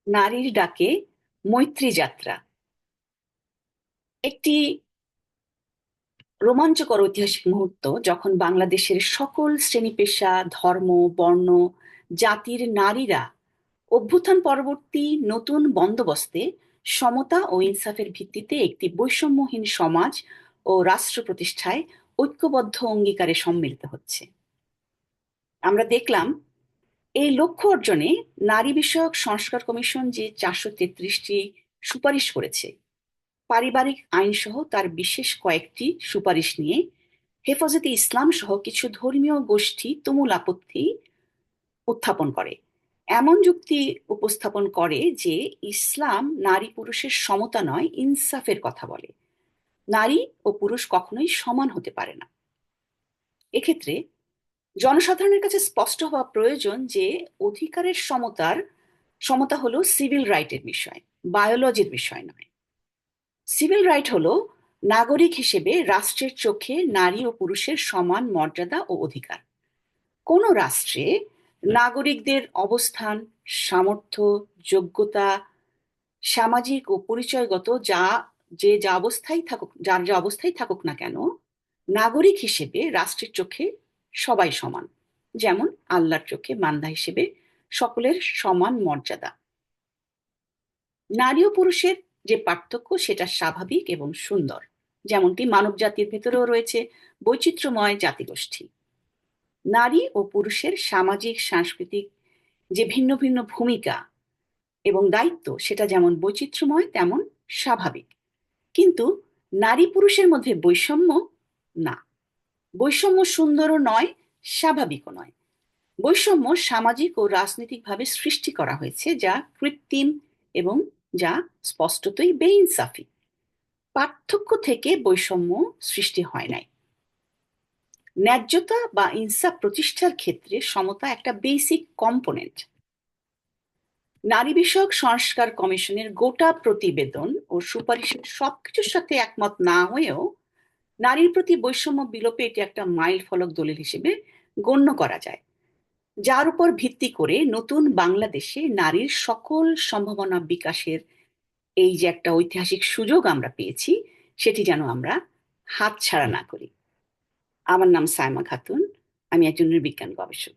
নারীর ডাকে মৈত্রী যাত্রা একটি রোমাঞ্চকর ঐতিহাসিক মুহূর্ত, যখন বাংলাদেশের সকল শ্রেণী পেশা, ধর্ম, বর্ণ, জাতির নারীরা অভ্যুত্থান পরবর্তী নতুন বন্দোবস্তে সমতা ও ইনসাফের ভিত্তিতে একটি বৈষম্যহীন সমাজ ও রাষ্ট্র প্রতিষ্ঠায় ঐক্যবদ্ধ অঙ্গীকারে সম্মিলিত হচ্ছে। আমরা দেখলাম এই লক্ষ্য অর্জনে নারী বিষয়ক সংস্কার কমিশন যে 433টি সুপারিশ করেছে, পারিবারিক আইন সহ তার বিশেষ কয়েকটি সুপারিশ নিয়ে হেফাজতে ইসলাম সহ কিছু ধর্মীয় গোষ্ঠী তুমুল আপত্তি উত্থাপন করে। এমন যুক্তি উপস্থাপন করে যে ইসলাম নারী পুরুষের সমতা নয়, ইনসাফের কথা বলে। নারী ও পুরুষ কখনোই সমান হতে পারে না। এক্ষেত্রে জনসাধারণের কাছে স্পষ্ট হওয়া প্রয়োজন যে অধিকারের সমতা হলো সিভিল রাইটের বিষয়, বায়োলজির বিষয় নয়। সিভিল রাইট হলো নাগরিক হিসেবে রাষ্ট্রের চোখে নারী ও পুরুষের সমান মর্যাদা ও অধিকার। কোনো রাষ্ট্রে নাগরিকদের অবস্থান, সামর্থ্য, যোগ্যতা, সামাজিক ও পরিচয়গত যা অবস্থায় থাকুক, যার যা অবস্থায় থাকুক না কেন, নাগরিক হিসেবে রাষ্ট্রের চোখে সবাই সমান। যেমন আল্লাহর চোখে বান্দা হিসেবে সকলের সমান মর্যাদা। নারী ও পুরুষের যে পার্থক্য সেটা স্বাভাবিক এবং সুন্দর, যেমনটি মানব জাতির ভেতরেও রয়েছে বৈচিত্র্যময় জাতিগোষ্ঠী। নারী ও পুরুষের সামাজিক সাংস্কৃতিক যে ভিন্ন ভিন্ন ভূমিকা এবং দায়িত্ব, সেটা যেমন বৈচিত্র্যময় তেমন স্বাভাবিক। কিন্তু নারী পুরুষের মধ্যে বৈষম্য না। বৈষম্য সুন্দরও নয়, স্বাভাবিকও নয়। বৈষম্য সামাজিক ও রাজনৈতিকভাবে সৃষ্টি করা হয়েছে, যা কৃত্রিম এবং যা স্পষ্টতই বেইনসাফি। পার্থক্য থেকে বৈষম্য সৃষ্টি হয় নাই। ন্যায্যতা বা ইনসাফ প্রতিষ্ঠার ক্ষেত্রে সমতা একটা বেসিক কম্পোনেন্ট। নারী বিষয়ক সংস্কার কমিশনের গোটা প্রতিবেদন ও সুপারিশের সবকিছুর সাথে একমত না হয়েও নারীর প্রতি বৈষম্য বিলোপে এটি একটা মাইল ফলক দলিল হিসেবে গণ্য করা যায়, যার উপর ভিত্তি করে নতুন বাংলাদেশে নারীর সকল সম্ভাবনা বিকাশের এই যে একটা ঐতিহাসিক সুযোগ আমরা পেয়েছি, সেটি যেন আমরা হাতছাড়া না করি। আমার নাম সায়মা খাতুন, আমি একজন নৃবিজ্ঞান গবেষক।